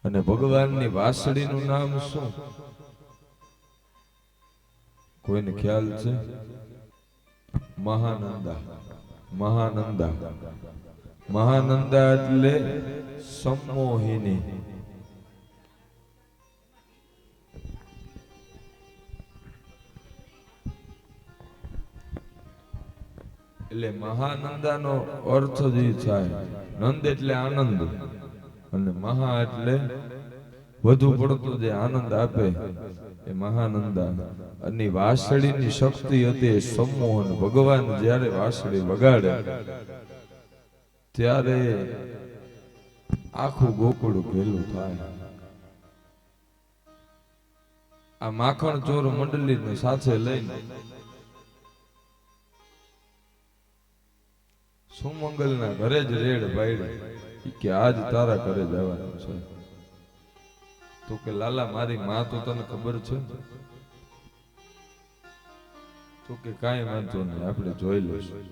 અને ભગવાનની વાસળીનું નામ શું? કોઈને ખ્યાલ છે? મહાનંદા. મહાનંદા. મહાનંદા એટલે સંમોહિની. એટલે મહાનંદાનો અર્થ જે થાય, નંદ એટલે આનંદ અને મહા એટલે વધુ પડતો જે આનંદ આપે એ મહાનંદા. અને વાસળીની શક્તિ હતી એ સંમોહન. ભગવાન જ્યારે વાસળી વગાડે ત્યારે આખું ગોકુળ ઘેલું થાય. આ માખણ ચોર મંડળીને સાથે લઈને સુમંગલના ઘરે જ રેડ પાડી કે આજ તારા ઘરે જવાનું છે. તો કે લાલા મારી માં તો તને ખબર છે? તો કે કાંઈ વાંધો નહીં, આપણે જોઈ લઈશું.